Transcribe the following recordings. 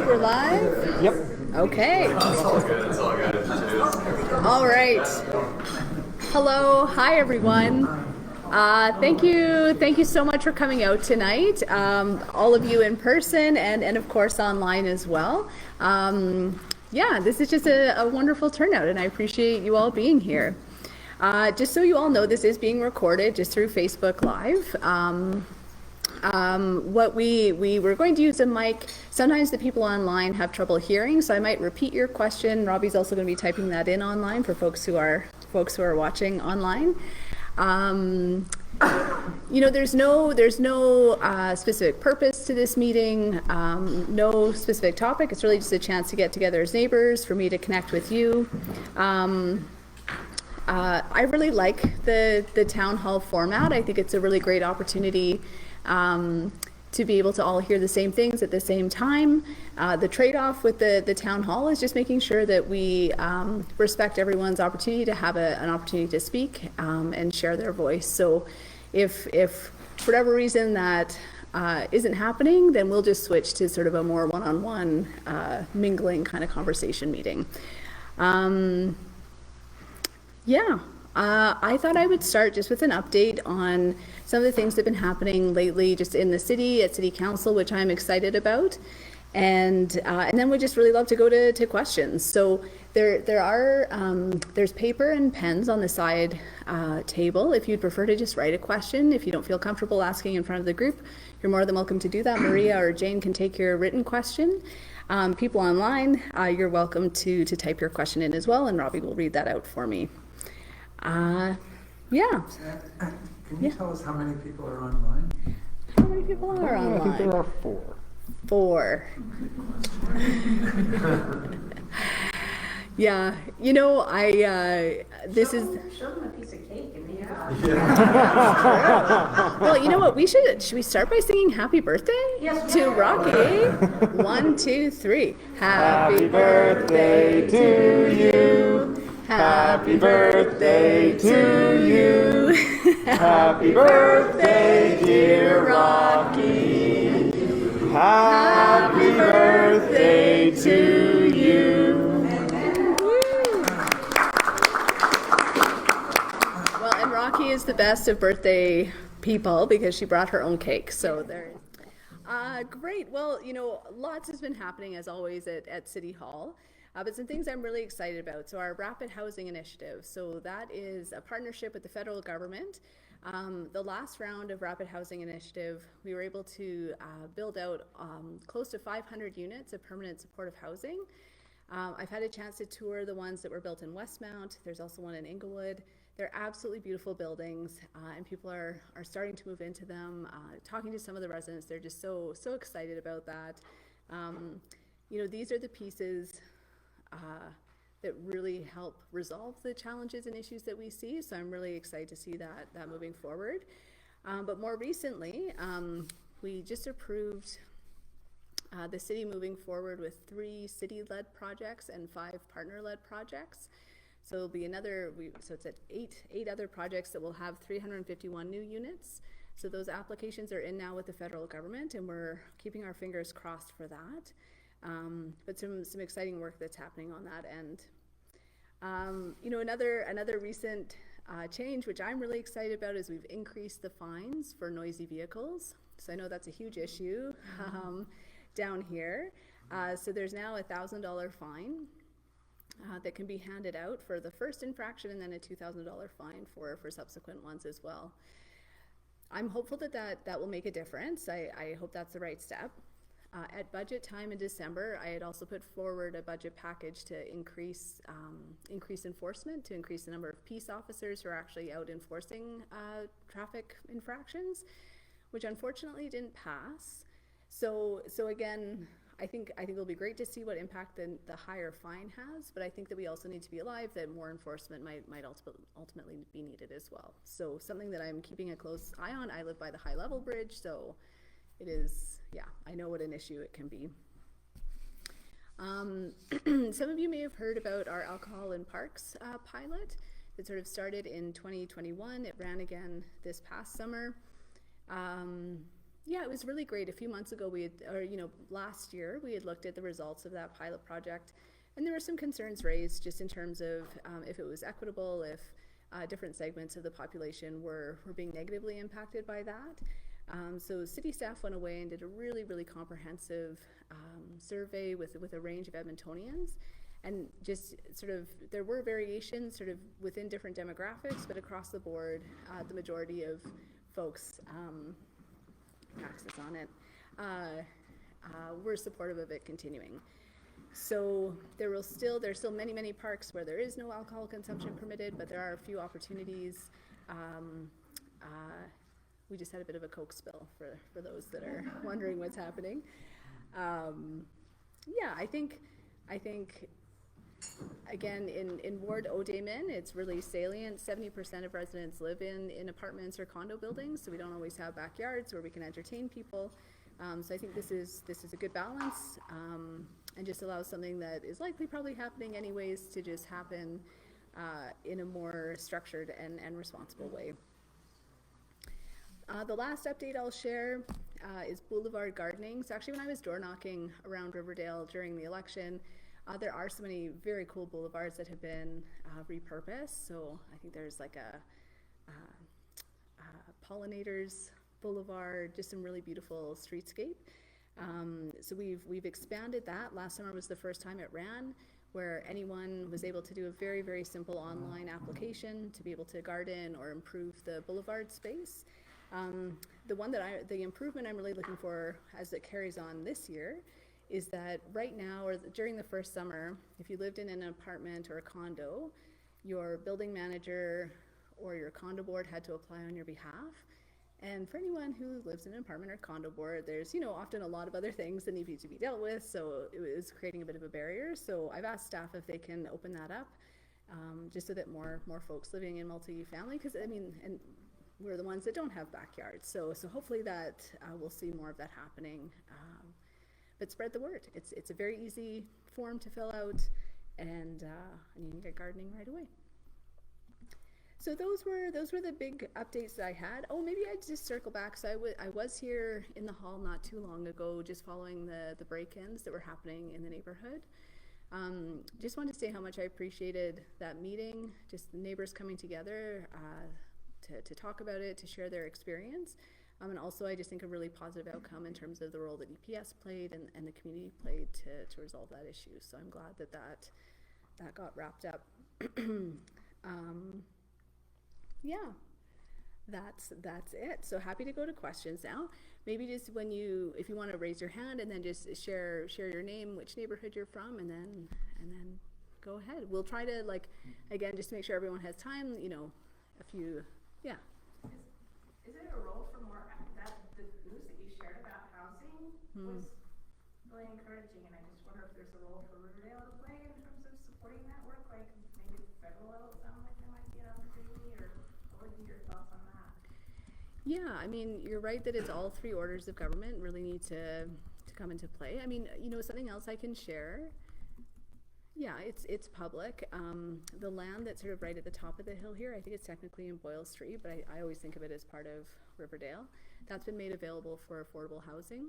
think we're live? Yep. Okay. It's all good. It's all good. All right. Hello. Hi, everyone. Thank you so much for coming out tonight. All of you in person and of course online as well. Yeah, this is just a wonderful turnout, and I appreciate you all being here. Just so you all know, this is being recorded just through Facebook Live. What we were going to use a mic. Sometimes the people online have trouble hearing, so I might repeat your question. Robbie's also going to be typing that in online for folks who are watching online. You know, there's no specific purpose to this meeting, no specific topic. It's really just a chance to get together as neighbors, for me to connect with you. I really like the town hall format. I think it's a really great opportunity to be able to all hear the same things at the same time. The trade-off with the town hall is just making sure that we respect everyone's opportunity to have an opportunity to speak and share their voice. So if for whatever reason that isn't happening, then we'll just switch to sort of a more one-on-one mingling kind of conversation meeting. Yeah. I thought I would start just with an update on some of the things that have been happening lately just in the city, at City Council, which I'm excited about. And then we'd just really love to go to questions. So there's paper and pens on the side table. If you'd prefer to just write a question, if you don't feel comfortable asking in front of the group, you're more than welcome to do that. Maria or Jane can take your written question. People online, you're welcome to type your question in as well, and Robbie will read that out for me. Yeah. Can you tell us how many people are online? How many people are online? I think there are 4. 4. Yeah, you know, this is. Show them a piece of cake and they Well, you know what? Should we start by singing "Happy Birthday" to Rocky? 1, 2, 3. Happy birthday to you. Happy birthday to you. Happy birthday, dear Rocky. Happy birthday to you. Well, and Rocky is the best of birthday people because she brought her own cake. So there. Great. Well, you know, lots has been happening as always at City Hall. But some things I'm really excited about. So our Rapid Housing Initiative. So that is a partnership with the federal government. The last round of Rapid Housing Initiative, we were able to build out close to 500 units of permanent supportive housing. I've had a chance to tour the ones that were built in Westmount. There's also one in Inglewood. They're absolutely beautiful buildings, and people are starting to move into them. Talking to some of the residents, they're just so excited about that. You know, these are the pieces that really help resolve the challenges and issues that we see. So I'm really excited to see that moving forward. But more recently, we just approved the city moving forward with 3 city-led projects and 5 partner-led projects. So it'll be so it's at 8 other projects that will have 351 new units. So those applications are in now with the federal government, and we're keeping our fingers crossed for that. But some exciting work that's happening on that end. You know, another recent change, which I'm really excited about, is we've increased the fines for noisy vehicles. So I know that's a huge issue down here. So there's now a $1,000 fine that can be handed out for the first infraction, and then a $2,000 fine for subsequent ones as well. I'm hopeful that will make a difference. I hope that's the right step. At budget time in December, I had also put forward a budget package to increase enforcement, to increase the number of peace officers who are actually out enforcing traffic infractions, which unfortunately didn't pass. So again, I think it'll be great to see what impact the higher fine has, but I think that we also need to be alive that more enforcement might ultimately be needed as well. So something that I'm keeping a close eye on. I live by the high level bridge, so it is, yeah, I know what an issue it can be. Some of you may have heard about our Alcohol in Parks pilot that sort of started in 2021. It ran again this past summer. Yeah, it was really great. A few months ago, last year, we had looked at the results of that pilot project, and there were some concerns raised just in terms of if it was equitable, if different segments of the population were being negatively impacted by that. So city staff went away and did a really, really comprehensive survey with a range of Edmontonians. And just sort of, there were variations sort of within different demographics, but across the board, the majority of folks, access on it, were supportive of it continuing. So there's still many parks where there is no alcohol consumption permitted, but there are a few opportunities. We just had a bit of a Coke spill for those that are wondering what's happening. Yeah, I think again, in Ward O'Dayman, it's really salient. 70% of residents live in apartments or condo buildings, so we don't always have backyards where we can entertain people. So I think this is a good balance, and just allows something that is likely probably happening anyways to just happen in a more structured and responsible way. The last update I'll share is boulevard gardening. So actually, when I was door knocking around Riverdale during the election, there are so many very cool boulevards that have been repurposed. So I think there's like a Pollinators Boulevard, just some really beautiful streetscape. So we've expanded that. Last summer was the first time it ran, where anyone was able to do a very, very simple online application to be able to garden or improve the boulevard space. The improvement I'm really looking for as it carries on this year is that right now, or during the first summer, if you lived in an apartment or a condo, your building manager or your condo board had to apply on your behalf. And for anyone who lives in an apartment or condo board, there's often a lot of other things that need to be dealt with, so it was creating a bit of a barrier. So I've asked staff if they can open that up, just so that more folks living in multi-family, because and we're the ones that don't have backyards. So hopefully that we'll see more of that happening. But spread the word. It's a very easy form to fill out, and you can get gardening right away. So those were the big updates that I had. Oh, maybe I'd just circle back. So I was here in the hall not too long ago, just following the break-ins that were happening in the neighborhood. Just wanted to say how much I appreciated that meeting, just the neighbors coming together to talk about it, to share their experience. And also, I just think a really positive outcome in terms of the role that EPS played and the community played to resolve that issue. So I'm glad that got wrapped up. Yeah, that's it. So happy to go to questions now. Maybe just if you want to raise your hand and then just share your name, which neighborhood you're from, and then go ahead. We'll try to again, just to make sure everyone has time. A few, yeah. Is it a role for more, the news that you shared about housing was really encouraging, and I just wonder if there's a role for Riverdale to play in terms of supporting that work, like maybe at the federal level it sounds like there might be an opportunity, or what would be your thoughts on that? Yeah, you're right that it's all three orders of government really need to come into play. Something else I can share. Yeah, it's public. The land that's sort of right at the top of the hill here, I think it's technically in Boyle Street, but I always think of it as part of Riverdale. That's been made available for affordable housing.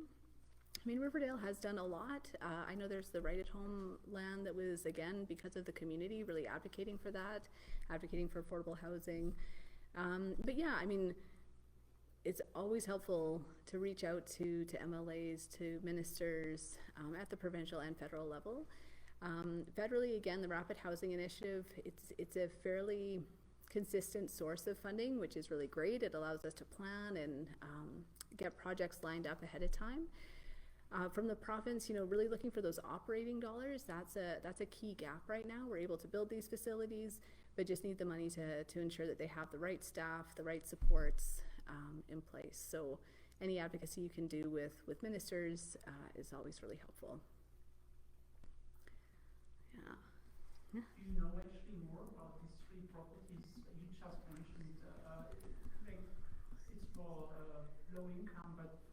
Riverdale has done a lot. I know there's the Right at Home land that was, again, because of the community, really advocating for that, advocating for affordable housing. But yeah, it's always helpful to reach out to MLAs, to ministers at the provincial and federal level. Federally, again, the Rapid Housing Initiative, it's a fairly consistent source of funding, which is really great. It allows us to plan and get projects lined up ahead of time. From the province, really looking for those operating dollars, that's a key gap right now. We're able to build these facilities, but just need the money to ensure that they have the right staff, the right supports in place. So any advocacy you can do with ministers is always really helpful. Do you know actually more about these three properties you just mentioned? It's for low income, but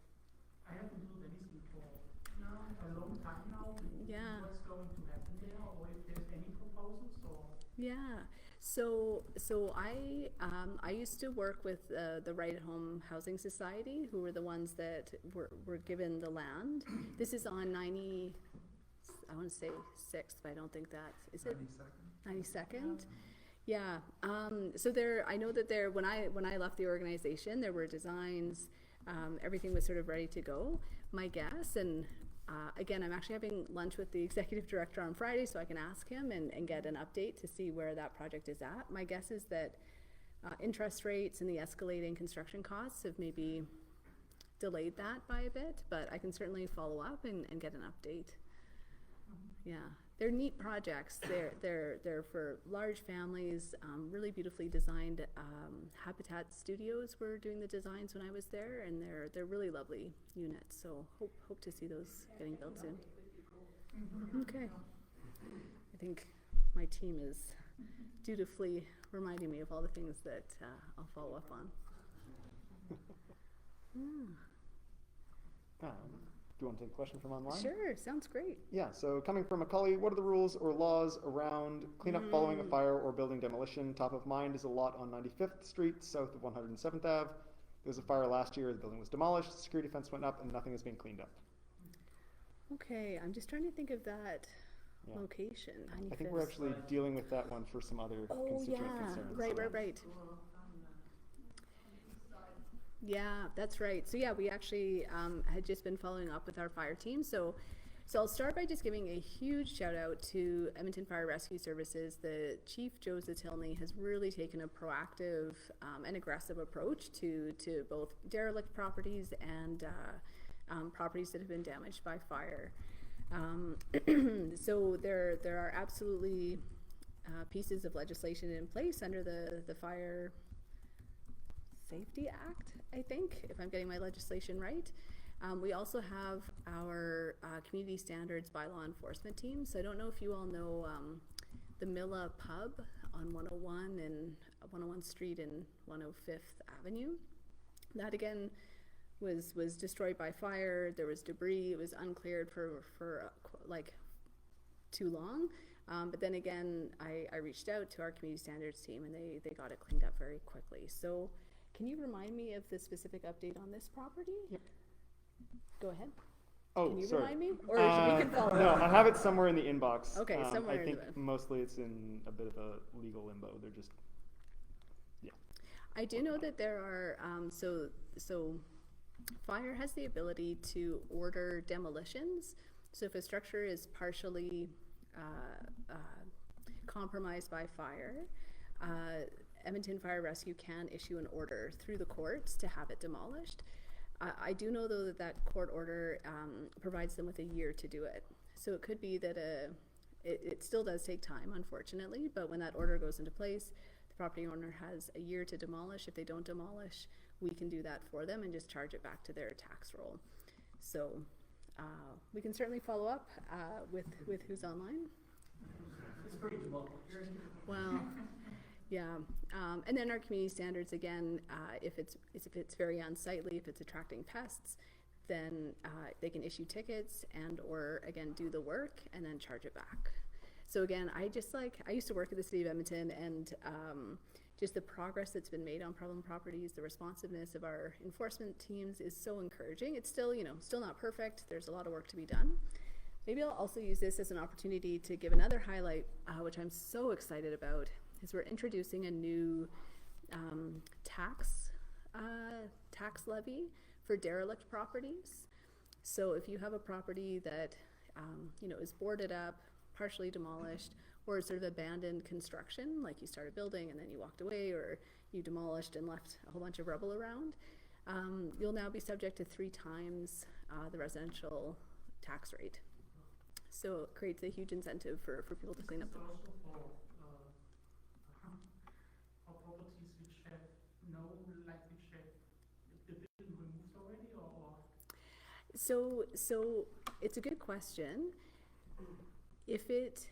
I haven't heard anything for a long time now. Yeah. What's going to happen there, or if there's any proposals? Or? Yeah. So I used to work with the Right at Home Housing Society, who were the ones that were given the land. This is on 90, I want to say 6th, but I don't think that, is it 92nd? Yeah. So there, I know that there, when I left the organization, there were designs, everything was sort of ready to go. My guess, and again, I'm actually having lunch with the executive director on Friday, so I can ask him and get an update to see where that project is at. My guess is that interest rates and the escalating construction costs have maybe delayed that by a bit, but I can certainly follow up and get an update. Yeah, they're neat projects. They're for large families, really beautifully designed. Habitat Studios were doing the designs when I was there, and they're really lovely units. So hope to see those getting built soon. Okay, I think my team is dutifully reminding me of all the things that I'll follow up on. Do you want to take a question from online? Sure, sounds great. Yeah, so coming from Macaulay, what are the rules or laws around cleanup following a fire or building demolition? Top of mind is a lot on 95th Street, south of 107th Ave. There was a fire last year, the building was demolished, the security fence went up, and nothing has been cleaned up. Okay, I'm just trying to think of that Yeah. location. I think we're 95th. actually dealing with that one for some other Oh, constituent yeah, concerns. right. Yeah, that's right. So yeah, we actually had just been following up with our fire team. So I'll start by just giving a huge shout out to Edmonton Fire Rescue Services. The Chief, Joe Zatilny, has really taken a proactive and aggressive approach to both derelict properties and properties that have been damaged by fire. So there are absolutely pieces of legislation in place under the Fire Safety Act, I think, if I'm getting my legislation right. We also have our community standards by law enforcement team. So I don't know if you all know the Milla Pub on 101 and 101 Street and 105th Avenue. That again was destroyed by fire. There was debris. It was uncleared for like too long. But then again, I reached out to our community standards team and they got it cleaned up very quickly. So can you remind me of the specific update on this property? Yep. Go ahead. Oh, Can you sorry. remind me? Or we can follow No, up. I have it somewhere in the inbox. Okay, somewhere I in think the- mostly it's in a bit of a legal limbo. They're just, I do know that there are, so fire has the ability to order demolitions. So if a structure is partially compromised by fire, Edmonton Fire Rescue can issue an order through the courts to have it demolished. I do know though that court order provides them with a year to do it. So it could be that it still does take time, unfortunately, but when that order goes into place, the property owner has a year to demolish. If they don't demolish, we can do that for them and just charge it back to their tax roll. So we can certainly follow up with who's online. It's pretty small. Well, yeah, and then our community standards again. If it's very unsightly, if it's attracting pests, then they can issue tickets and or again do the work and then charge it back. So again, I used to work at the City of Edmonton, and just the progress that's been made on problem properties, the responsiveness of our enforcement teams is so encouraging. It's still, still not perfect. There's a lot of work to be done. Maybe I'll also use this as an opportunity to give another highlight, which I'm so excited about, is we're introducing a new tax levy for derelict properties. So if you have a property that is boarded up, partially demolished, or sort of abandoned construction, like you started building and then you walked away, or you demolished and left a whole bunch of rubble around, you'll now be subject to 3 times the residential tax rate. So it creates a huge incentive for people to clean up. It's also for properties which have the building removed already, or? So it's a good question. If it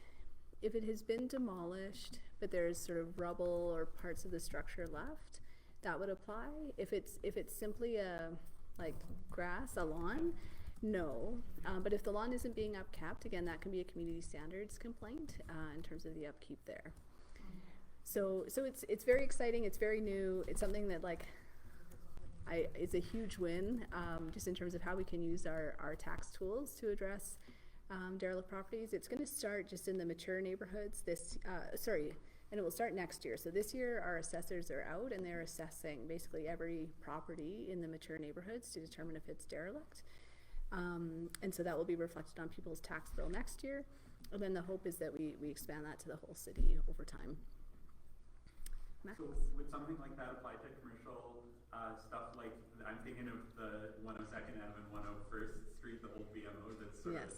has been demolished, but there's sort of rubble or parts of the structure left, that would apply. If it's simply a lawn, no. But if the lawn isn't being upkept, again, that can be a community standards complaint in terms of the upkeep there. So it's very exciting. It's very new. It's something that like it's a huge win, just in terms of how we can use our tax tools to address derelict properties. It's going to start just in the mature neighborhoods and it will start next year. So this year our assessors are out and they're assessing basically every property in the mature neighborhoods to determine if it's derelict. And so that will be reflected on people's tax bill next year. And then the hope is that we expand that to the whole city over time. Max? So would something like that apply to commercial stuff? Like, I'm thinking of the 102nd Ave and 101st Street, the old BMO that's sort of,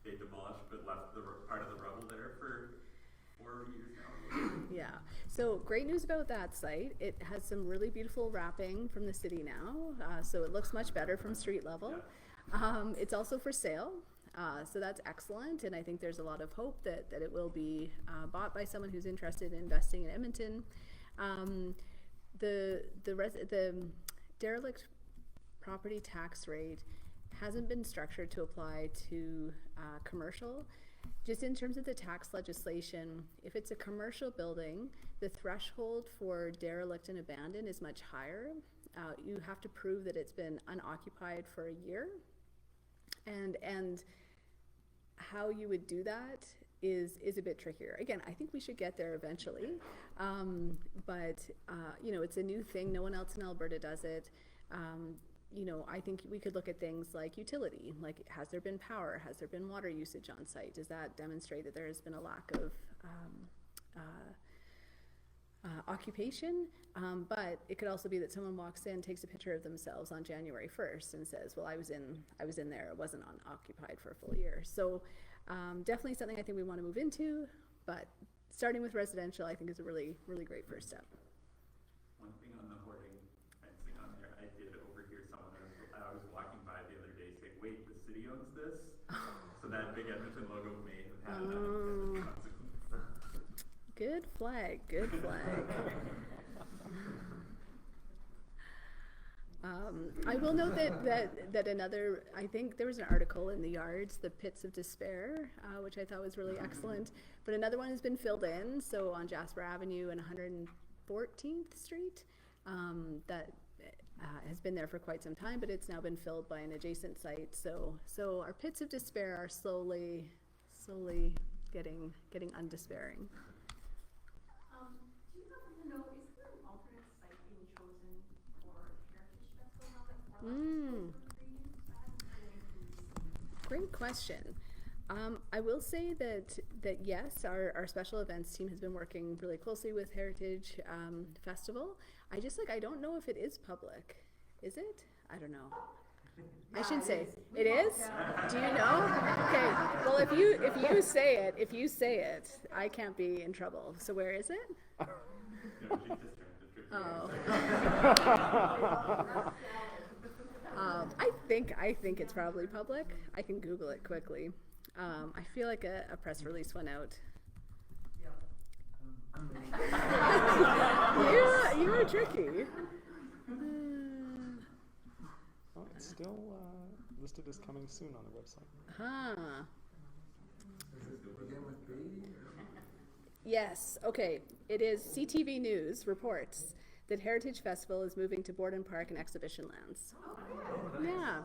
they demolished but left the part of the rubble there for 4 years now. Yeah, so great news about that site. It has some really beautiful wrapping from the city now, so it looks much better from street level. Yeah. It's also for sale, so that's excellent, and I think there's a lot of hope that it will be bought by someone who's interested in investing in Edmonton. The derelict property tax rate hasn't been structured to apply to commercial. Just in terms of the tax legislation, if it's a commercial building, the threshold for derelict and abandoned is much higher. You have to prove that it's been unoccupied for a year, and how you would do that is a bit trickier. Again, I think we should get there eventually, but you know, it's a new thing. No one else in Alberta does it. You know, I think we could look at things like utility, like has there been power, has there been water usage on site? Does that demonstrate that there has been a lack of occupation? But it could also be that someone walks in, takes a picture of themselves on January 1st and says, well, I was in there, it wasn't unoccupied for a full year. So definitely something I think we want to move into, but starting with residential I think is a really, really great first step. One thing on the hoarding fencing on there, I did overhear someone, I was walking by the other day saying, wait, the city owns this? So that big Edmonton logo may have had an unintended consequence. Good flag, good flag. I will note that another, I think there was an article in the Yards, the Pits of Despair, which I thought was really excellent, but another one has been filled in, so on Jasper Avenue and 114th Street, that has been there for quite some time, but it's now been filled by an adjacent site, so our Pits of Despair are slowly getting undespairing. Do you happen to know, is there an alternate site being chosen for Heritage Festival now that Orlando Great question. I will say that yes, our special events team has been working really closely with Heritage Festival. I don't know if it is public. Is it? I don't know. I should say it is. Do you know? Okay. Well, if you say it, I can't be in trouble. So where is it? No, she's just trying to trick you. Oh. I think it's probably public. I can Google it quickly. I feel like a press release went out. You are tricky. Oh, it's still listed as coming soon on the website. Huh. Does it begin with B? Yes. Okay. It is CTV News reports that Heritage Festival is moving to Borden Park and Exhibition Lands. Yeah.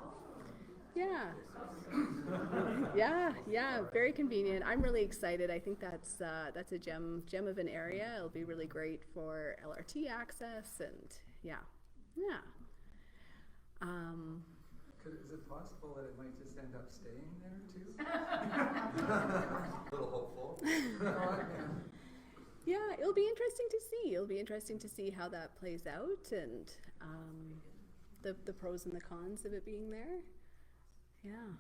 Yeah, very convenient. I'm really excited. I think that's a gem of an area. It'll be really great for LRT access and yeah. Is it possible that it might just end up staying there too? A little hopeful. Yeah, it'll be interesting to see. It'll be interesting to see how that plays out and the pros and the cons of it being there. Yeah.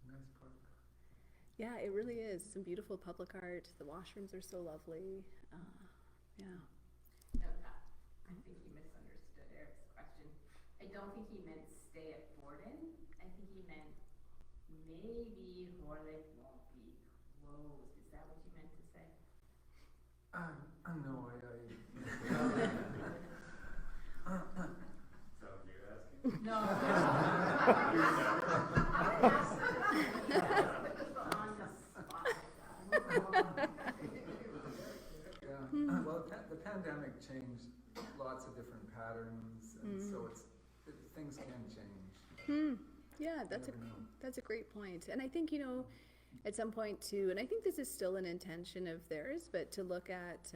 Nice park. Yeah, it really is. Some beautiful public art. The washrooms are so lovely. Yeah. No, I think he misunderstood Eric's question. I don't think he meant stay at Borden. I think he meant maybe Horlick won't be closed. Is that what you meant to say? No, So you're asking? No. On the spot. yeah. Well, items, and so things can change. Yeah, never know. that's a great point. And I think, you know, at some point too, and I think this is still an intention of theirs, but to look at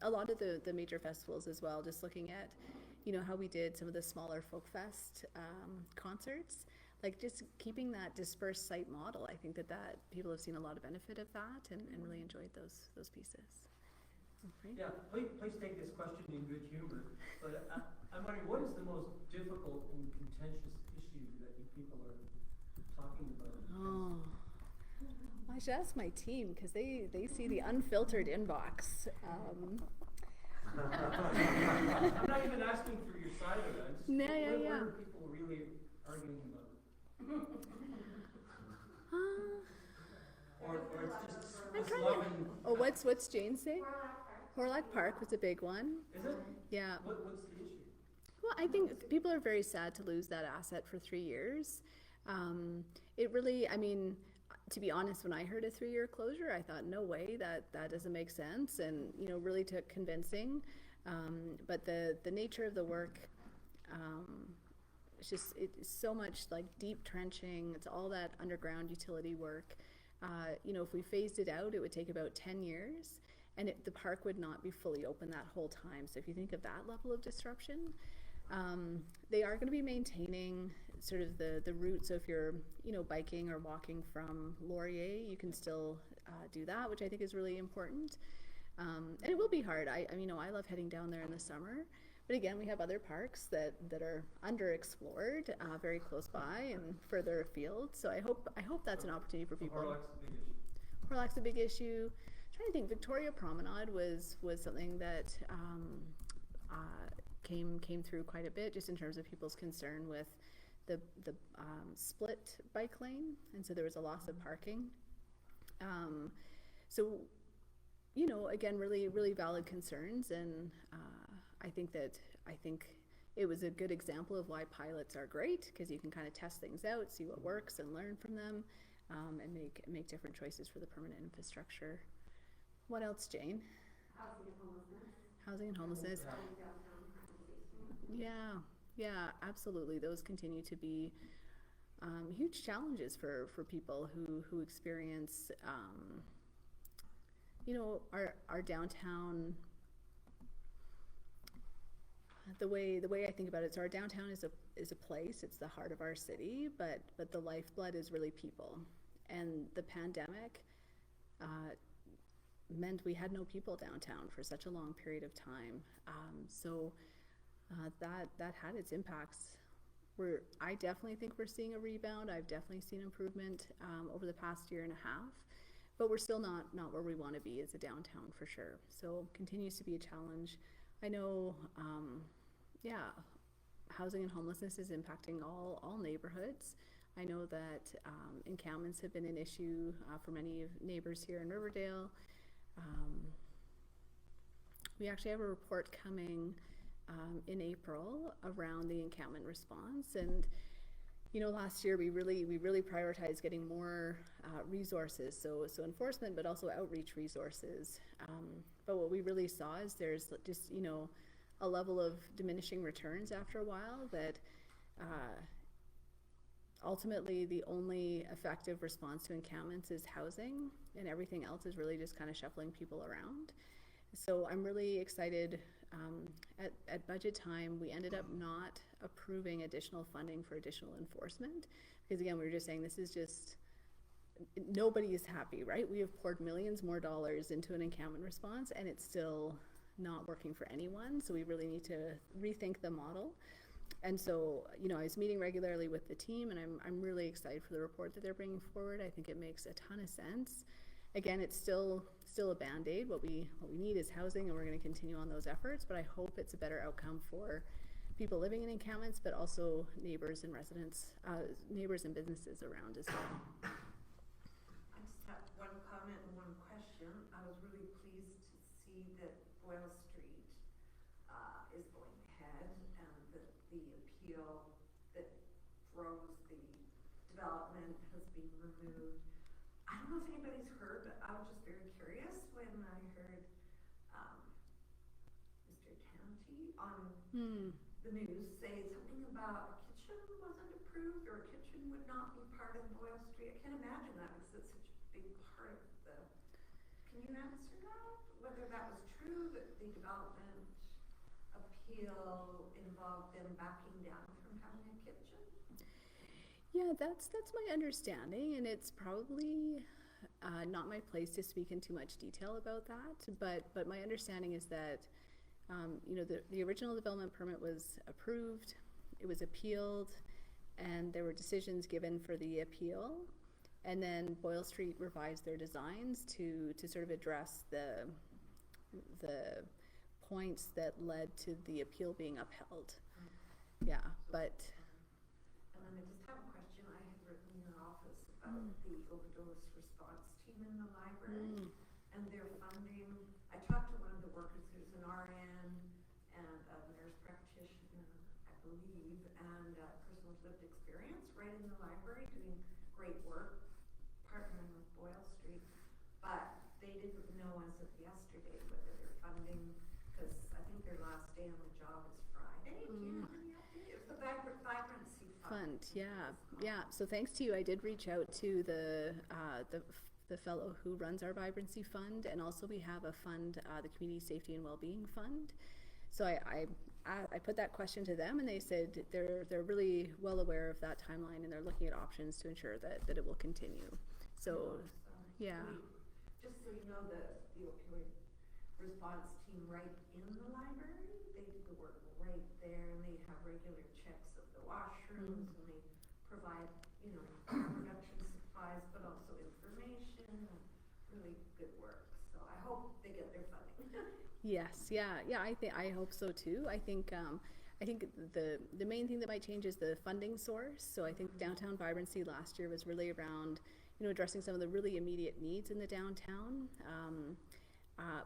a lot of the major festivals as well, just looking at, you know, how we did some of the smaller folk fest concerts, like just keeping that dispersed site model. I think that people have seen a lot of benefit of that and really enjoyed those pieces. Right? Yeah, please take this question in good humor, but I'm wondering, what is the most difficult and contentious issue that you people are talking about? Oh, I should ask my team because they see the unfiltered inbox. I'm not even asking for your side of it. Yeah. What are people really arguing about? Or it's just I'm this trying love to. and, Oh, what's Jane say? Horlock Park was a big one. is it? Yeah. What's the issue? Well, I think people are very sad to lose that asset for 3 years. It really, I mean, to be honest, when I heard a 3-year closure, I thought, no way, that doesn't make sense, and you know, really took convincing. But the nature of the work, it's so much like deep trenching. It's all that underground utility work. You know, if we phased it out, it would take about 10 years, and the park would not be fully open that whole time. So if you think of that level of disruption, they are going to be maintaining sort of the route. So if you're, you know, biking or walking from Laurier, you can still do that, which I think is really important. And it will be hard. I mean, you know, I love heading down there in the summer. But again, we have other parks that are underexplored, very close by and further afield. So I hope that's an opportunity for people. Horlock's a big issue. Horlock's a big issue. I'm trying to think, Victoria Promenade was something that came through quite a bit, just in terms of people's concern with the split bike lane, and so there was a loss of parking. So, you know, again, really valid concerns, and I think it was a good example of why pilots are great, because you can kind of test things out, see what works, and learn from them, and make different choices for the permanent infrastructure. What else, Jane? Housing and homelessness. Yeah, absolutely. Those continue to be huge challenges for people who experience, you know, our downtown. The way I think about it, so our downtown is a place. It's the heart of our city, but the lifeblood is really people. And the pandemic meant we had no people downtown for such a long period of time. So that had its impacts. I definitely think we're seeing a rebound. I've definitely seen improvement over the past year and a half, but we're still not where we want to be as a downtown for sure. So continues to be a challenge. I know, housing and homelessness is impacting all neighborhoods. I know that encampments have been an issue for many neighbors here in Riverdale. We actually have a report coming in April around the encampment response, and you know, last year we really prioritized getting more resources, so enforcement, but also outreach resources. But what we really saw is there's just, you know, a level of diminishing returns after a while, that ultimately the only effective response to encampments is housing, and everything else is really just kind of shuffling people around. So I'm really excited. At budget time, we ended up not approving additional funding for additional enforcement, because again, we were just saying this is just, nobody is happy, right? We have poured millions more dollars into an encampment response, and it's still not working for anyone. So we really need to rethink the model. And so, you know, I was meeting regularly with the team, and I'm really excited for the report that they're bringing forward. I think it makes a ton of sense. Again, it's still a Band-Aid. What we need is housing, and we're going to continue on those efforts, but I hope it's a better outcome for people living in encampments, but also neighbors and residents, neighbors and businesses around as well. I just have one comment and one question. I was really pleased to see that Boyle Street is going ahead, and that the appeal that froze the development has been removed. I don't know if anybody's heard, but I was just very curious when I heard Mr. Tanti on the news say something about a kitchen wasn't approved or a kitchen would not be part of Boyle Street. I can't imagine that because it's such a big part of the, can you answer that? Whether that was true, that the development appeal involved them backing down from having a kitchen? Yeah, that's my understanding, and it's probably not my place to speak in too much detail about that. But my understanding is that you know, the original development permit was approved, it was appealed, and there were decisions given for the appeal. And then Boyle Street revised their designs to sort of address the points that led to the appeal being upheld. Yeah, but. And then I just have a question. I had written in your office about the overdose response team in the library and their funding. I talked to one of the workers who's an RN and a nurse practitioner, I believe, and a person with lived experience right in the library doing great work, partnering with Boyle Street. But they didn't know as of yesterday whether they're funding, because I think their last day on the job is Friday. Do you have any update? It was the Vibrancy Fund. Yeah. So thanks to you, I did reach out to the fellow who runs our Vibrancy Fund, and also we have a fund, the Community Safety and Wellbeing Fund. So I put that question to them, and they said they're really well aware of that timeline, and they're looking at options to ensure that it will continue. So yeah. Just so you know, the opioid response team right in the library, they do the work right there, and they have regular checks of the washrooms, and they provide, you know, harm reduction supplies, but also information, and really good work. So I hope they get their funding. Yes, yeah. I hope so too. I think the main thing that might change is the funding source. So I think Downtown Vibrancy last year was really around, you know, addressing some of the really immediate needs in the downtown.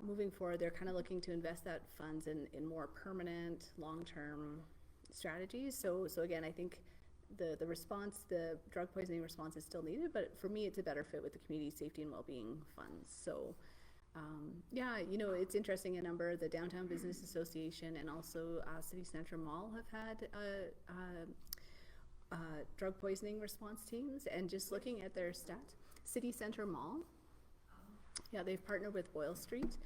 Moving forward, they're kind of looking to invest that funds in more permanent, long-term strategies. So again, I think the response, the drug poisoning response is still needed, but for me, it's a better fit with the Community Safety and Wellbeing funds. So yeah, you know, it's interesting, the Downtown Business Association and also City Centre Mall have had drug poisoning response teams, and just looking at their stats, City Centre Mall, yeah, they've partnered with Boyle Street,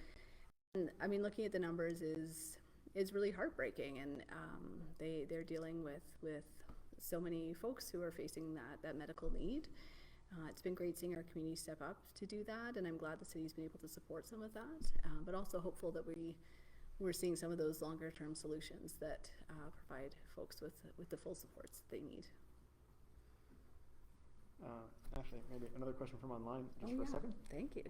and I mean, looking at the numbers is really heartbreaking, and they're dealing with so many folks who are facing that medical need. It's been great seeing our community step up to do that, and I'm glad the city's been able to support some of that, but also hopeful that we're seeing some of those longer term solutions that provide folks with the full supports that they need. Ashley, maybe another question from online, just for a second. Thank you.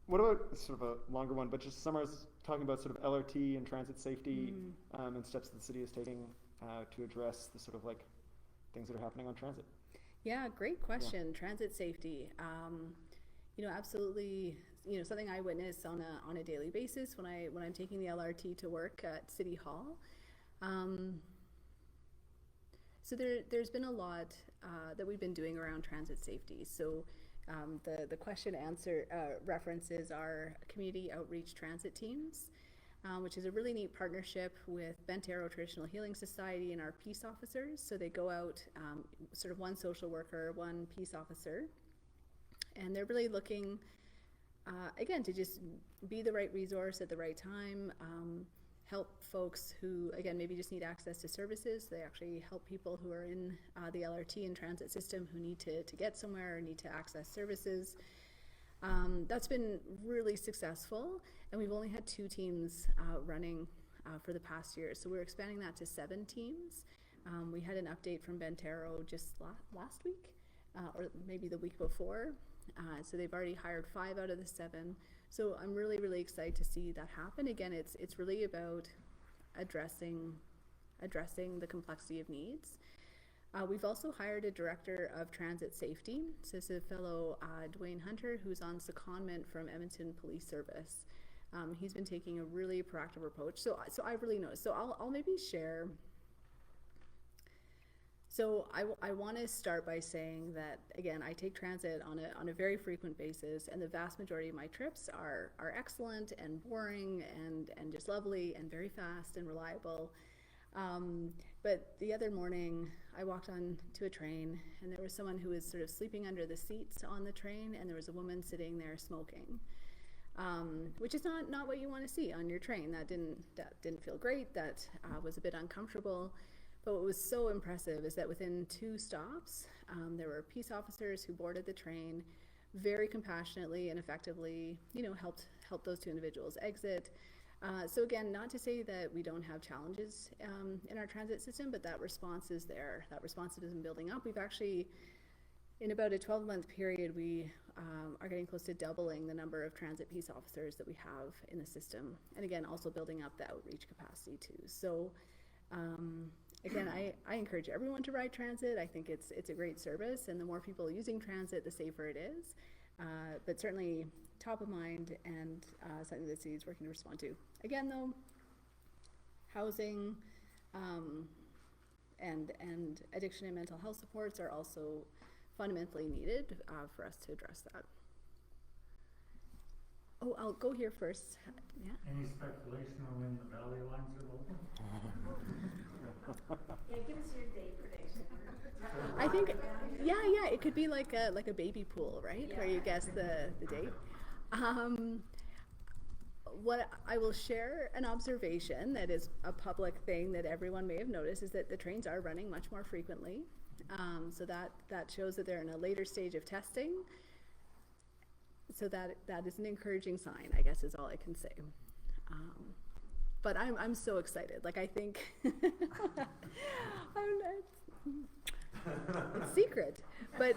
What about sort of a longer one, but just to summarize, talking about sort of LRT and transit safety and steps that the city is taking to address the sort of like things that are happening on transit? Yeah, great question. Yeah. Transit safety. You know, absolutely. You know, something I witness on a daily basis when I'm taking the LRT to work at City Hall. So there's been a lot that we've been doing around transit safety. So the question answer references our community outreach transit teams, which is a really neat partnership with Bent Arrow Traditional Healing Society and our peace officers. So they go out, sort of one social worker, one peace officer, and they're really looking, again, to just be the right resource at the right time, help folks who, again, maybe just need access to services. They actually help people who are in the LRT and transit system who need to get somewhere or need to access services. That's been really successful, and we've only had 2 teams running for the past year, so we're expanding that to 7 teams. We had an update from Bent Arrow just last week, or maybe the week before, so they've already hired 5 out of the 7. So I'm really, really excited to see that happen. Again, it's really about addressing the complexity of needs. We've also hired a director of transit safety. So this is a fellow, Dwayne Hunter, who's on secondment from Edmonton Police Service. He's been taking a really proactive approach. So I really know. So I'll maybe share. So I want to start by saying that, again, I take transit on a very frequent basis, and the vast majority of my trips are excellent and boring and just lovely and very fast and reliable. But the other morning, I walked on to a train, and there was someone who was sort of sleeping under the seats on the train, and there was a woman sitting there smoking, which is not what you want to see on your train. That didn't feel great. That was a bit uncomfortable. But what was so impressive is that within 2 stops, there were peace officers who boarded the train, very compassionately and effectively, helped those 2 individuals exit. So again, not to say that we don't have challenges in our transit system, but that response is there. That response has been building up. We've actually, in about a 12-month period, we are getting close to doubling the number of transit peace officers that we have in the system. And again, also building up the outreach capacity too. So again, I encourage everyone to ride transit. I think it's a great service, and the more people using transit, the safer it is. But certainly top of mind and something that the city is working to respond to. Again, though, housing and addiction and mental health supports are also fundamentally needed for us to address that. Oh, I'll go here first. Yeah. Any speculation on when the valley lines are open? Yeah, give us your date prediction. I think, yeah, it could be like a baby pool, right? Where you guess the date. What I will share an observation that is a public thing that everyone may have noticed is that the trains are running much more frequently. So that shows that they're in a later stage of testing. So that is an encouraging sign, I guess, is all I can say. But I'm so excited. Like, I think it's secret, but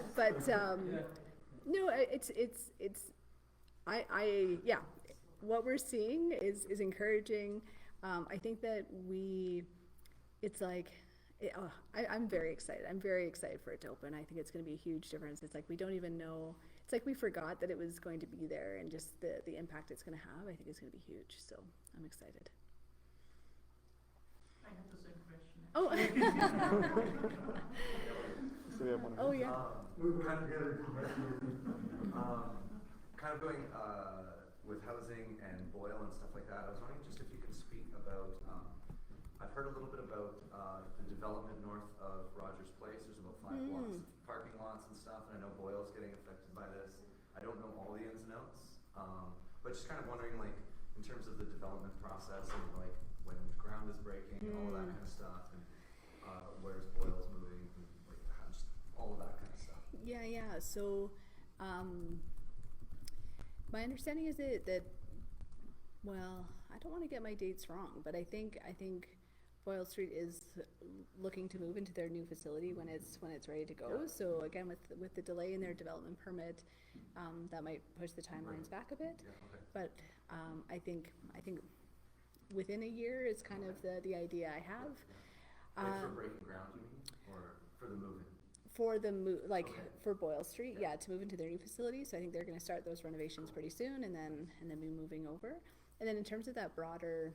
no, yeah. What we're seeing is encouraging. I think that I'm very excited. I'm very excited for it to open. I think it's going to be a huge difference. It's like we don't even know. It's like we forgot that it was going to be there, and just the impact it's going to have. I think it's going to be huge. So I'm excited. I have the same question. Oh. So we have one. Oh yeah. Kind of going with housing and Boyle and stuff like that. I was wondering just if you could speak about. I've heard a little bit about the development north of Rogers Place. There's about 5 blocks of parking lots and stuff, and I know Boyle's getting affected by this. I don't know all the ins and outs, but just kind of wondering, like, in terms of the development process and like when ground is breaking and all of that kind of stuff, and where's Boyle's moving, and like just all of that kind of stuff. Yeah. So, my understanding is that well, I don't want to get my dates wrong, but I think Boyle Street is looking to move into their new facility when it's ready to go. Yeah. So again, with the delay in their development permit, that might push the timelines back a bit. Yeah, okay. But I think within a year is kind of the idea I have. Like for breaking ground, you mean, or for the moving? For the move, like okay. For Boyle Street, yeah, to move into their new facility. So I think they're going to start those renovations pretty soon, and then be moving over. And then in terms of that broader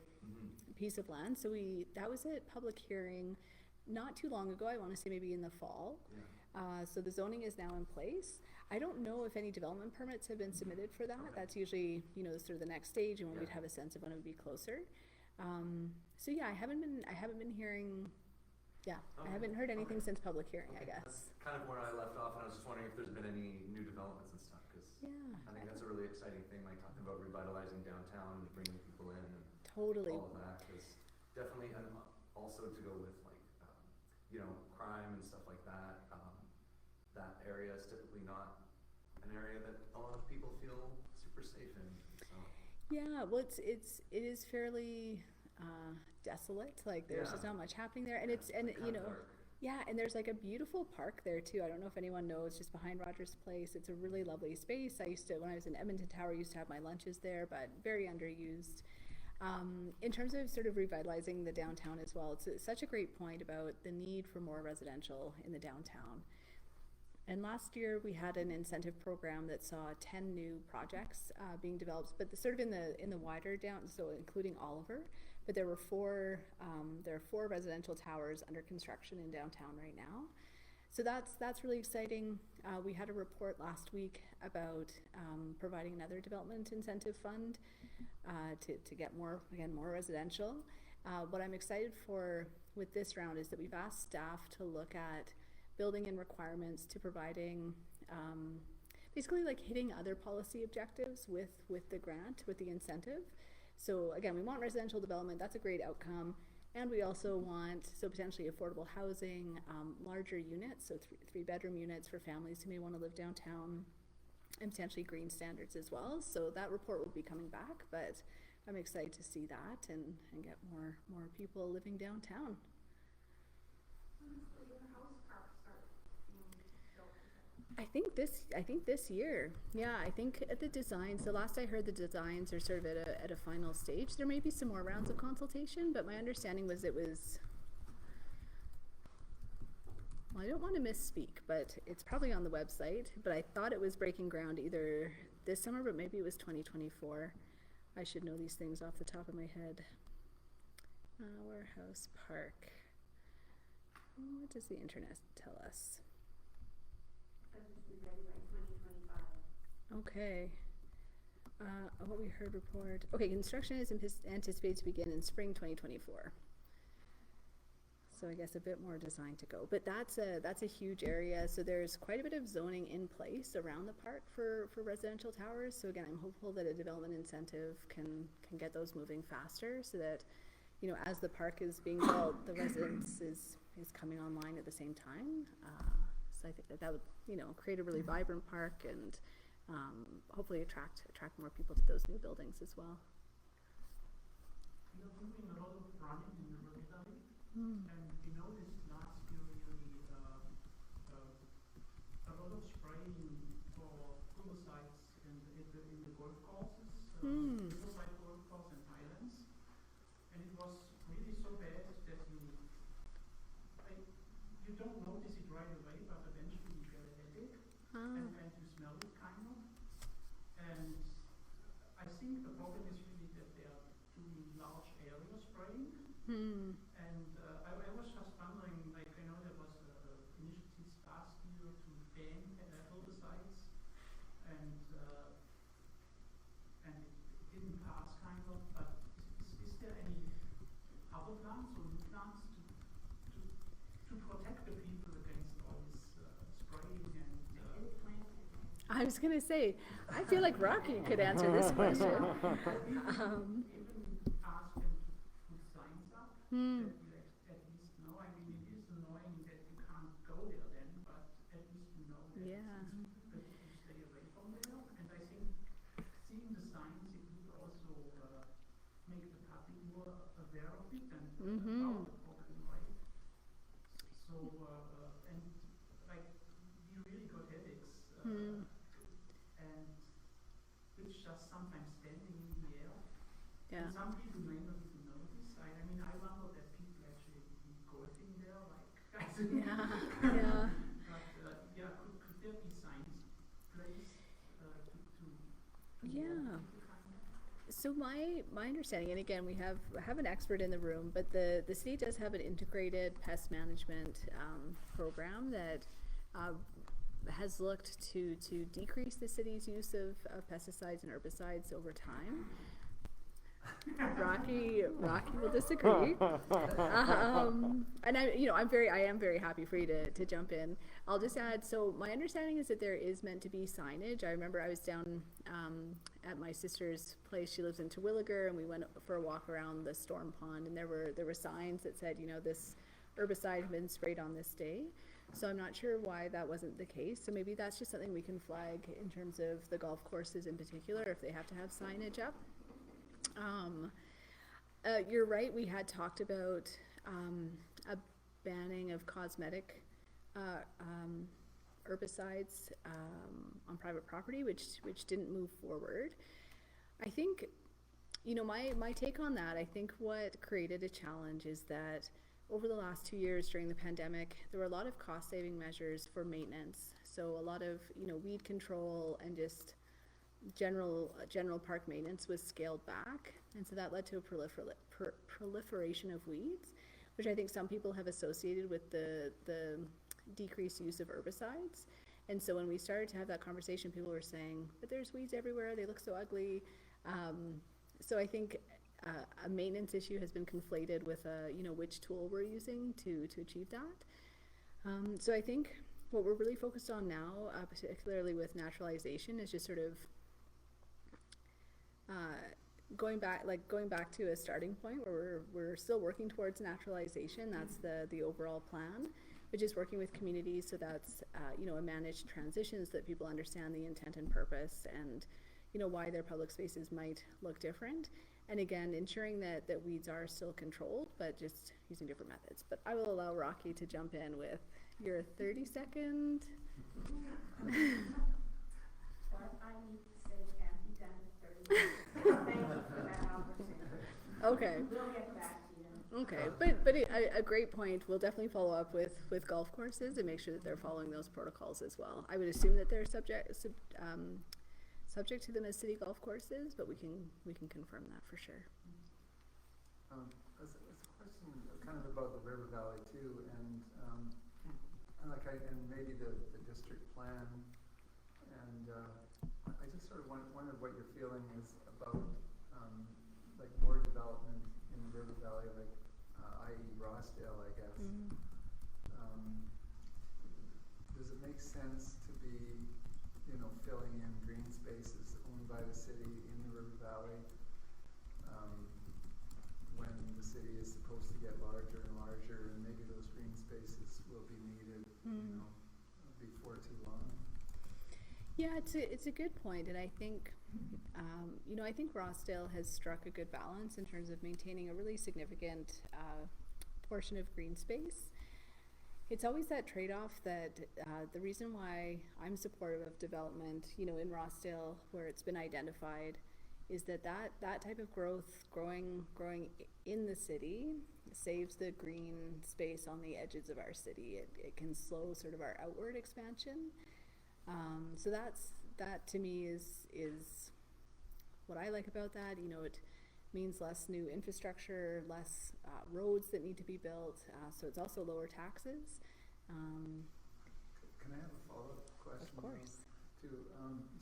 piece of land, so that was a public hearing not too long ago. I want to say maybe in the fall. Yeah. So the zoning is now in place. I don't know if any development permits have been submitted for that. Okay. That's usually sort of the next stage, and when we'd have a sense of when it would be closer. So yeah, I haven't been hearing. Yeah, okay. I haven't heard anything since public hearing. Okay. I guess. That's kind of where I left off, and I was just wondering if there's been any new developments and stuff, because I think that's a really exciting thing, like talking about revitalizing downtown and bringing people in and totally all of that. Because definitely, and also to go with like crime and stuff like that. That area is typically not an area that a lot of people feel super safe in. So. Yeah, well, it is fairly desolate. Like there's just not much happening there, and it's dark. Yeah, and there's like a beautiful park there too. I don't know if anyone knows, just behind Rogers Place. It's a really lovely space. When I was in Edmonton Tower, I used to have my lunches there, but very underused. In terms of sort of revitalizing the downtown as well, it's such a great point about the need for more residential in the downtown. And last year we had an incentive program that saw 10 new projects being developed, but sort of in the wider down, so including Oliver. But there are four residential towers under construction in downtown right now. So that's really exciting. We had a report last week about providing another development incentive fund to get more residential. What I'm excited for with this round is that we've asked staff to look at building in requirements to providing, basically like hitting other policy objectives with the grant, with the incentive. So again, we want residential development, that's a great outcome. And we also want, so potentially affordable housing, larger units, so three-bedroom units for families who may want to live downtown, and potentially green standards as well. So that report will be coming back, but I'm excited to see that and get more people living downtown. When does the house park start being built? I think this year. Yeah, I think at the designs, the last I heard, the designs are sort of at a final stage. There may be some more rounds of consultation, but my understanding was it was, well, I don't want to misspeak, but it's probably on the website, but I thought it was breaking ground either this summer, but maybe it was 2024. I should know these things off the top of my head. Warehouse Park. What does the internet tell us? Ready by 2025. Okay. What we heard report. Okay, construction is anticipated to begin in spring 2024. So I guess a bit more design to go, but that's a huge area. So there's quite a bit of zoning in place around the park for residential towers. So again, I'm hopeful that a development incentive can get those moving faster, so that, you know, as the park is being built, the residence is coming online at the same time. So I think that would, you know, create a really vibrant park and hopefully attract more people to those new buildings as well. We are doing a lot of running in the River Valley, and we noticed last year really a lot of spraying for herbicides in the golf courses, riverside golf course and highlands, and it was really so bad that you don't notice it right away, but eventually you get a headache, and you smell it kind of. And I think the problem is really that they are doing large area spraying. And I was just wondering, like, I know there was initiatives last year to ban herbicides, and it didn't pass kind of, but is there any other plans or new plans to protect the people against all this spraying and I was gonna say, I feel like Rocky could answer this question. even ask them to put signs up that you at least know. I mean, it is annoying that you can't go there then, but at least you know that that you stay away from there. And I think seeing the signs, it would also make the public more aware of it and about the problem, right? So, and like, you really got headaches. And it's just sometimes standing in the air. Yeah. And some people may not even notice. I mean, I wonder that people actually be golfing there, like, I think. Yeah. But, yeah, could there be signs placed to Yeah. So my understanding, and again, we have an expert in the room, but the city does have an integrated pest management program that has looked to decrease the city's use of pesticides and herbicides over time. Rocky will disagree. And I am very happy for you to jump in. I'll just add, so my understanding is that there is meant to be signage. I remember I was down at my sister's place. She lives in Terwilliger, and we went for a walk around the storm pond, and there were signs that said, you know, this herbicide had been sprayed on this day. So I'm not sure why that wasn't the case. So maybe that's just something we can flag in terms of the golf courses in particular, if they have to have signage up. You're right, we had talked about a banning of cosmetic herbicides on private property, which didn't move forward. I think, you know, my take on that, I think what created a challenge is that over the last 2 years during the pandemic, there were a lot of cost-saving measures for maintenance. So a lot of, you know, weed control and just general park maintenance was scaled back, and so that led to a proliferation of weeds, which I think some people have associated with the decreased use of herbicides. And so when we started to have that conversation, people were saying, but there's weeds everywhere, they look so ugly. So I think a maintenance issue has been conflated with which tool we're using to achieve that. So I think what we're really focused on now, particularly with naturalization, is just sort of going back to a starting point where we're still working towards naturalization. That's the overall plan, but just working with communities, so that's a managed transitions, that people understand the intent and purpose, and why their public spaces might look different, and again ensuring that weeds are still controlled, but just using different methods. But I will allow Rocky to jump in with your 30-second. What I need to say can't be done in 30 minutes. Thank you for that opportunity. Okay. We'll get back to you. Okay, but a great point. We'll definitely follow up with golf courses and make sure that they're following those protocols as well. I would assume that they're subject to them as city golf courses, but we can confirm that for sure. As a question kind of about the River Valley too, and maybe the district plan, and I just sort of wondered what your feeling is about like more development in the River Valley, like i.e. Rossdale, I guess. Does it make sense to be, filling in green spaces owned by the city in the River Valley when the city is supposed to get larger and larger, and maybe those green spaces will be needed, before too long? Yeah, it's a good point, and I think I think Rossdale has struck a good balance in terms of maintaining a really significant portion of green space. It's always that trade-off that the reason why I'm supportive of development, in Rossdale, where it's been identified, is that type of growth growing in the city saves the green space on the edges of our city. It can slow sort of our outward expansion. So that to me is what I like about that. It means less new infrastructure, less roads that need to be built. So it's also lower taxes. Can I have a follow-up question? Of course.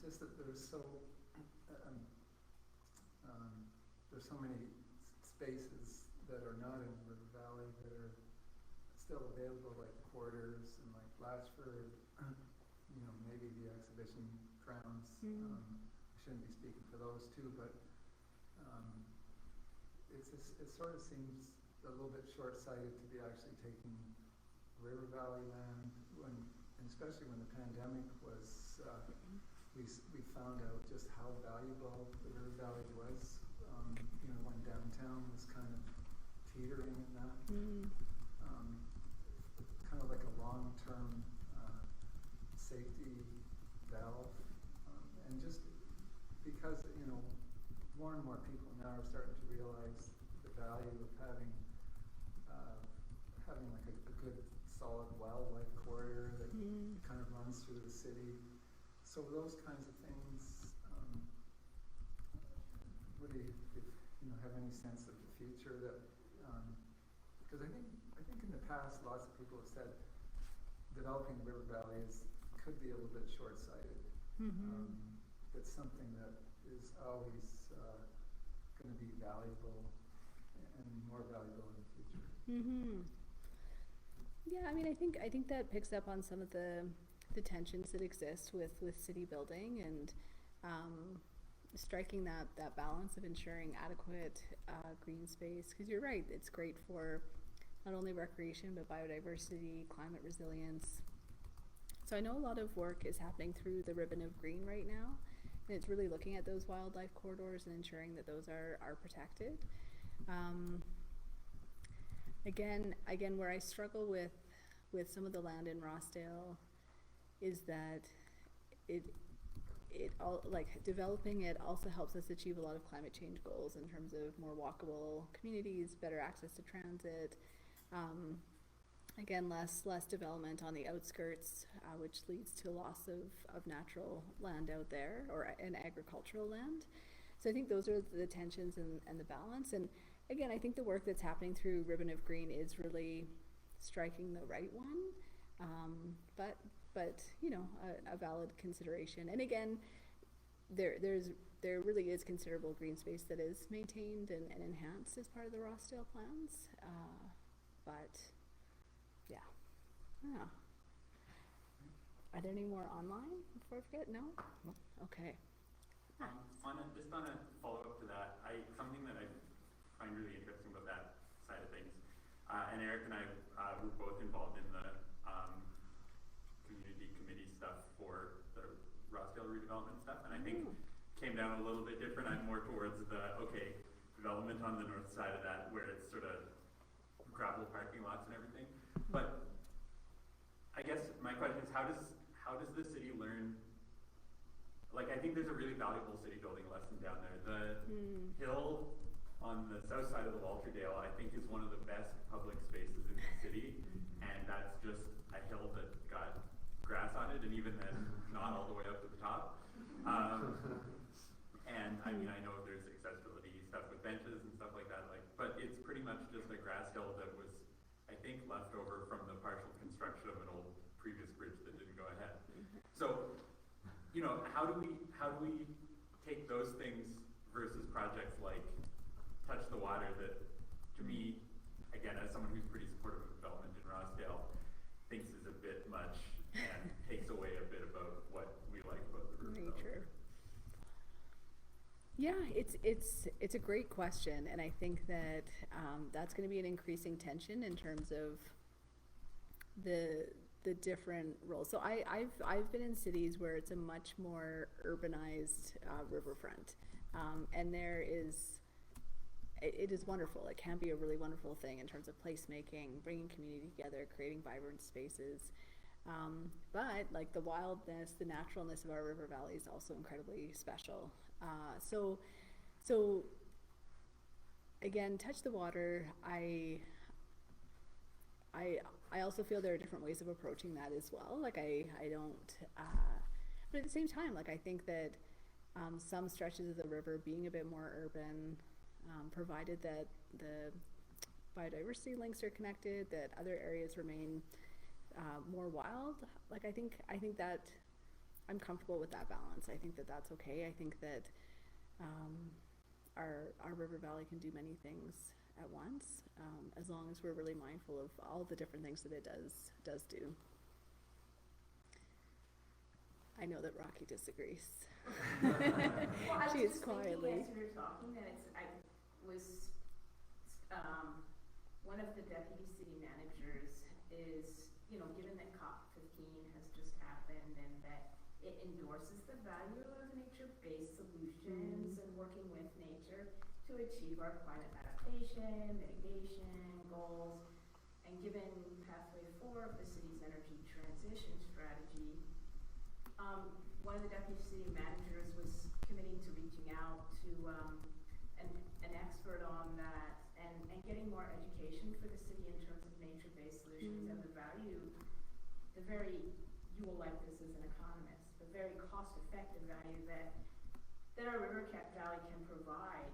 Just that there's so many spaces that are not in the River Valley that are still available, like quarters and like Blatchford, maybe the exhibition grounds. I shouldn't be speaking for those two, but it sort of seems a little bit short-sighted to be actually taking River Valley land, and especially when the pandemic was, we found out just how valuable the River Valley was, when downtown was kind of teetering in that. Kind of like a long-term safety valve, and just because more and more people now are starting to realize the value of having like a good solid wildlife corridor that kind of runs through the city. So those kinds of things, what do you have any sense of the future that, because I think in the past lots of people have said developing the River Valley could be a little bit short-sighted. It's something that is always going to be valuable and more valuable in the future. Yeah, I think that picks up on some of the tensions that exist with city building, and striking that balance of ensuring adequate green space, because you're right, it's great for not only recreation but biodiversity, climate resilience. So I know a lot of work is happening through the Ribbon of Green right now, and it's really looking at those wildlife corridors and ensuring that those are protected. Again, where I struggle with some of the land in Rossdale is that developing it also helps us achieve a lot of climate change goals in terms of more walkable communities, better access to transit. Again, less development on the outskirts, which leads to loss of natural land out there, and agricultural land. So I think those are the tensions and the balance. And again, I think the work that's happening through Ribbon of Green is really striking the right one, but a valid consideration. And again, there really is considerable green space that is maintained and enhanced as part of the Rossdale plans. But yeah. Are there any more online before I forget? No? Okay. Just on a follow-up to that, something that I find really interesting about that side of things, and Eric and I were both involved in the community committee stuff for the Rossdale redevelopment stuff, and I think came down a little bit different. I'm more towards the, development on the north side of that, where it's sort of gravel parking lots and everything. But I guess my question is, how does the city learn? Like, I think there's a really valuable city building lesson down there. The hill on the south side of the Walterdale, I think, is one of the best public spaces in the city, and that's just a hill that got grass on it, and even then, not all the way up to the top. And I mean, I know there's accessibility stuff with benches and stuff like that, but it's pretty much just a grass hill that was, I think, left over from the partial construction of an old previous bridge that didn't go ahead. So, how do we take those things versus projects like Touch the Water that, to me, again, as someone who's pretty supportive of development in Rossdale, thinks is a bit much and takes away a bit about what we like about the river nature. Yeah, it's a great question, and I think that that's going to be an increasing tension in terms of the different roles. So I've been in cities where it's a much more urbanized riverfront, and it is wonderful. It can be a really wonderful thing in terms of placemaking, bringing community together, creating vibrant spaces. But like the wildness, the naturalness of our river valley is also incredibly special. So again, Touch the Water, I also feel there are different ways of approaching that as well. Like I don't, but at the same time, like I think that some stretches of the river being a bit more urban, provided that the biodiversity links are connected, that other areas remain more wild. Like I think that I'm comfortable with that balance. I think that that's okay. I think that our river valley can do many things at once, as long as we're really mindful of all the different things that it does do. I know that Rocky disagrees. Well, She is thinking quietly. as we were talking that one of the deputy city managers is, given that COP15 has just happened and that it endorses the value of nature-based solutions and working with nature to achieve our climate adaptation, mitigation goals, and given Pathway 4 of the city's energy transition strategy, one of the deputy city managers was committing to reaching out to an expert on that and getting more education for the city in terms of nature-based solutions and the value, you will like this as an economist, the very cost-effective value that our river valley can provide,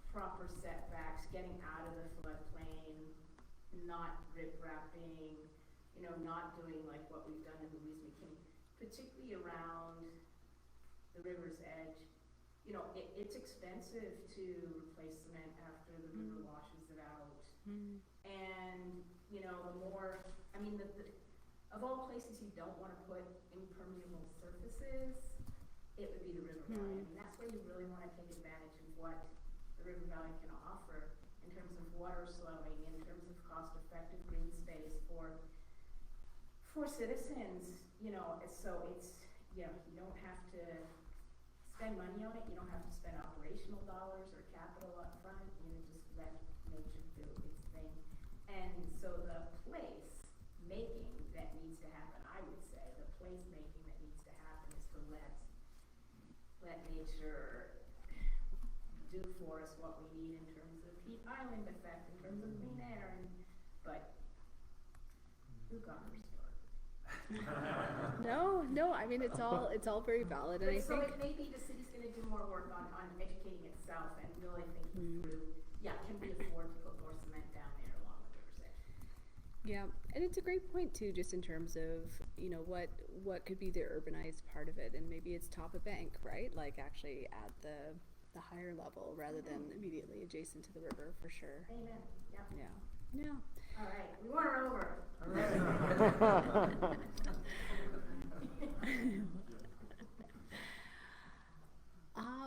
proper setbacks, getting out of the floodplain, not rip-wrapping, not doing like what we've done in Louise McKinney, particularly around the river's edge. It's expensive to replace cement after the river washes it out. And, the more, of all places you don't want to put impermeable surfaces, it would be the river valley. That's where you really want to take advantage of what the river valley can offer in terms of water slowing, in terms of cost-effective green space for citizens. So it's, you don't have to spend money on it. You don't have to spend operational dollars or capital up front. Just let nature do its thing. And so the place making that needs to happen, I would say, the place making that needs to happen is to let nature do for us what we need in terms of heat island effect, in terms of clean air, but who got her started? No, it's all very valid, and I So think it may be the city's gonna do more work on educating itself and really thinking through, can we afford to put more cement down there along the river's edge? Yeah, and it's a great point too, just in terms of, you know, what could be the urbanized part of it, and maybe it's top of bank, right? Like actually at the higher level rather than immediately adjacent to the river, for sure. Amen, yep. Yeah, yeah. All right, we want to run over.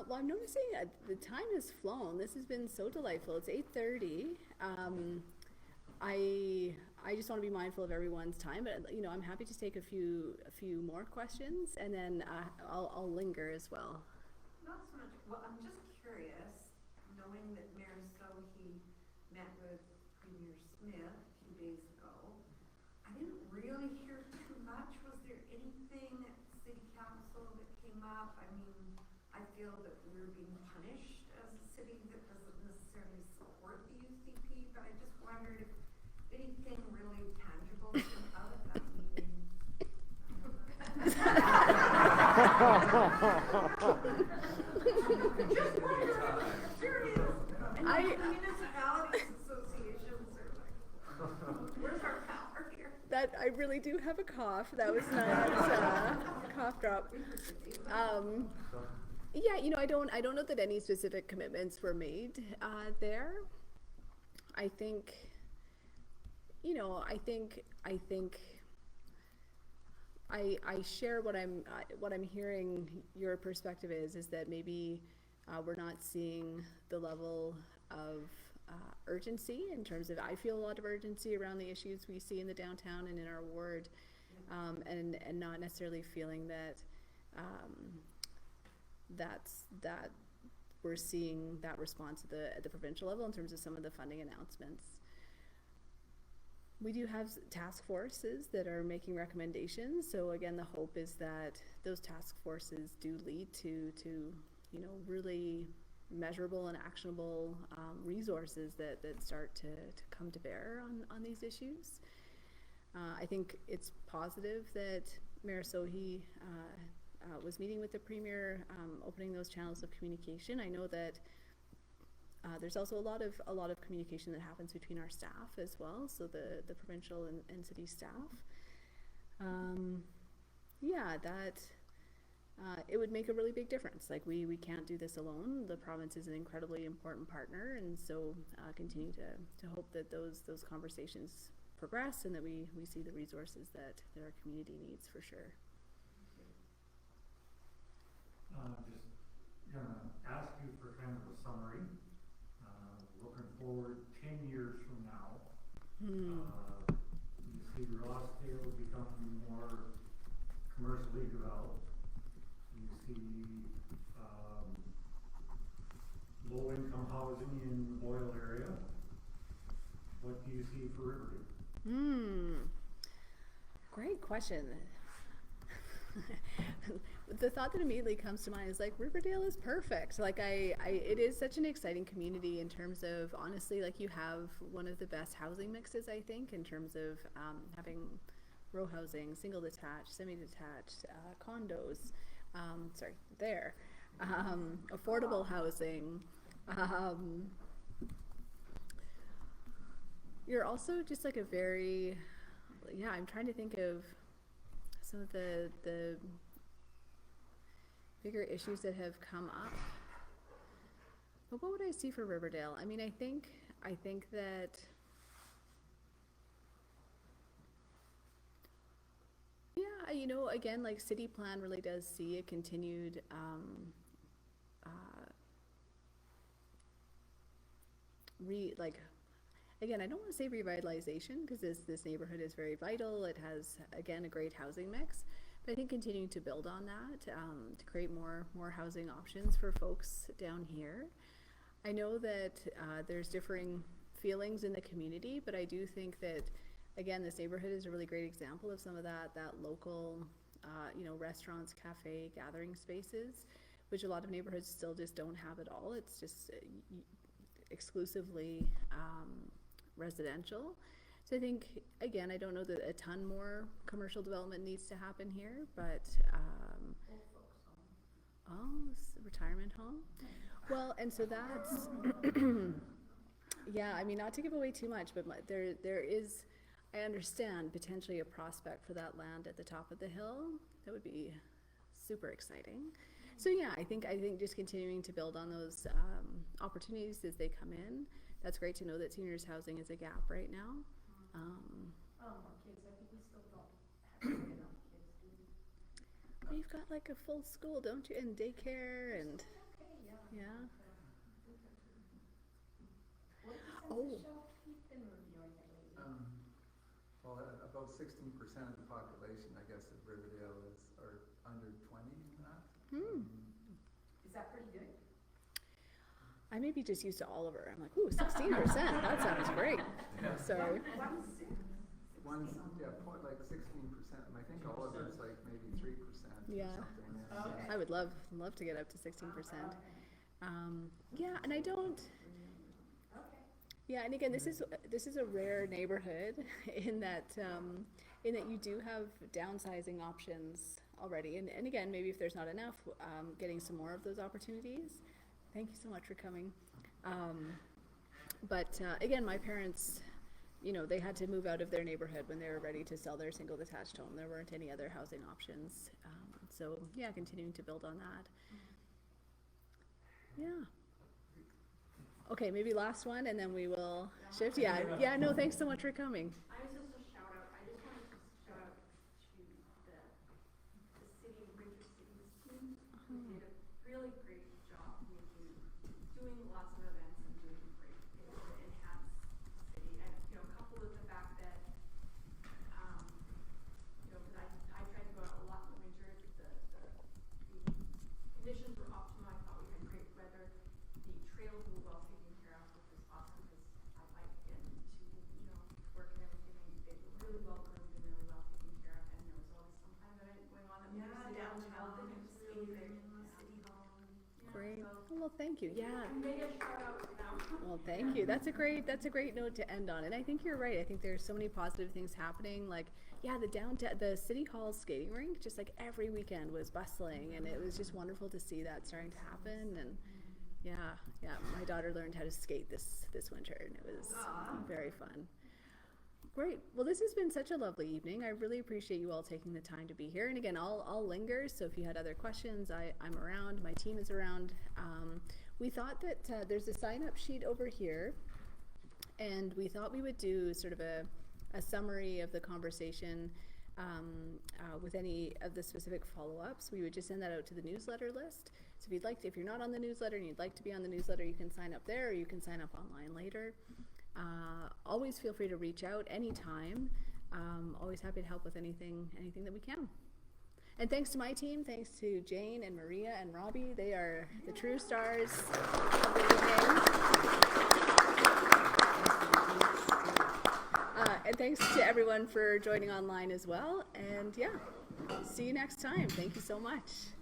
Well, I'm noticing the time has flown. This has been so delightful. It's 8:30. I just want to be mindful of everyone's time, but you know, I'm happy to take a few more questions, and then I'll linger as well. Not so much, well, I'm just curious, knowing that Mayor Sohi met with Premier Smith a few days ago, I didn't really hear too much. Was there anything at city council that came up? I mean, I feel that we're being punished as a city that doesn't necessarily support the UCP, but I just wondered if anything really tangible came out of that meeting. Just wondering, serious. And municipalities associations are like, where's our power here? That I really do have a cough. That was not cough drop. Yeah, you know, I don't know that any specific commitments were made there. I think, you know, I share what I'm hearing. Your perspective is that maybe we're not seeing the level of urgency in terms of, I feel a lot of urgency around the issues we see in the downtown and in our ward, and not necessarily feeling that that we're seeing that response at the provincial level in terms of some of the funding announcements. We do have task forces that are making recommendations. So again, the hope is that those task forces do lead to you know, really measurable and actionable resources that start to come to bear on these issues. I think it's positive that Mayor Sohi was meeting with the Premier, opening those channels of communication. I know that there's also a lot of communication that happens between our staff as well, so the provincial and city staff. Yeah, that it would make a really big difference. Like we can't do this alone. The province is an incredibly important partner, and so continue to hope that those conversations progress and that we see the resources that our community needs, for sure. Just gonna ask you for kind of a summary. Looking forward 10 years from now, you see Rossdale becoming more commercially developed. You see low-income housing in the Boyle area. What do you see for Riverdale? Great question. The thought that immediately comes to mind is like, Riverdale is perfect. Like it is such an exciting community in terms of, honestly, like you have one of the best housing mixes, I think, in terms of having row housing, single detached, semi-detached, condos, affordable housing. You're also just like a very, yeah, I'm trying to think of some of the bigger issues that have come up. But what would I see for Riverdale? I mean, I think that yeah, you know, again, like city plan really does see a continued again, I don't want to say revitalization, because this neighborhood is very vital. It has, again, a great housing mix. But I think continuing to build on that, to create more housing options for folks down here. I know that there's differing feelings in the community, but I do think that, again, this neighborhood is a really great example of some of that local, you know, restaurants, cafe, gathering spaces, which a lot of neighborhoods still just don't have at all. It's just exclusively residential. So I think, again, I don't know that a ton more commercial development needs to happen here, but retirement home. Well, and so that's yeah, I mean, not to give away too much, but there is I understand potentially a prospect for that land at the top of the hill. That would be super exciting. So yeah, I think just continuing to build on those opportunities as they come in. That's great to know that seniors housing is a gap right now. More kids, I think we still don't have enough kids, do we? You've got like a full school, don't you, and daycare and Okay, yeah. What Oh. percentage of you've been reviewing it lately? Well, about 16% of the population, I guess, of Riverdale are under 20 in that. Is that pretty good? I may be just used to Oliver. I'm like, ooh, 16%. That sounds great. Sorry. One's, yeah, like 16%, and I think all of it's like maybe 3% Yeah. or something. Yeah. Okay. I would love to get up to 16%. Yeah, and I don't. Okay. Yeah, and again, this is a rare neighborhood in that you do have downsizing options already. And again, maybe if there's not enough, getting some more of those opportunities. Thank you so much for coming. But again, my parents, you know, they had to move out of their neighborhood when they were ready to sell their single detached home. There weren't any other housing options. So yeah, continuing to build on that. Yeah. Okay, maybe last one and then we will shift. Yeah, no, thanks so much for coming. I was just a shout out, I just wanted to shout out to the city, Winter Cities team, who did a really great job doing lots of events and doing great things to enhance the city. And, you know, coupled with the fact that, you know, because I tried to go out a lot in the winter, the conditions were optimal, I thought we had great weather. The trails were well taken care of, which was awesome, because I like getting to, you know, work and everything, and they were really well groomed and really well taken care of, and there was always some kind of event going on that we could sit down and help, and it was really great. City Hall. Great. Well, thank you. Yeah. I'm gonna shout out now. Well, thank you. That's a great note to end on. And I think you're right. I think there's so many positive things happening. Like, yeah, the City Hall skating rink, just like every weekend was bustling, and it was just wonderful to see that starting to happen. And yeah, my daughter learned how to skate this winter, and it was very fun. Great. Well, this has been such a lovely evening. I really appreciate you all taking the time to be here. And again, I'll linger. So if you had other questions, I'm around. My team is around. We thought that there's a sign-up sheet over here, and we thought we would do sort of a summary of the conversation with any of the specific follow-ups. We would just send that out to the newsletter list. So if you're not on the newsletter and you'd like to be on the newsletter, you can sign up there, or you can sign up online later. Always feel free to reach out anytime. Always happy to help with anything that we can. And thanks to my team, thanks to Jane and Maria and Robbie. They are the true stars of the evening. And thanks to everyone for joining online as well. And yeah, see you next time. Thank you so much.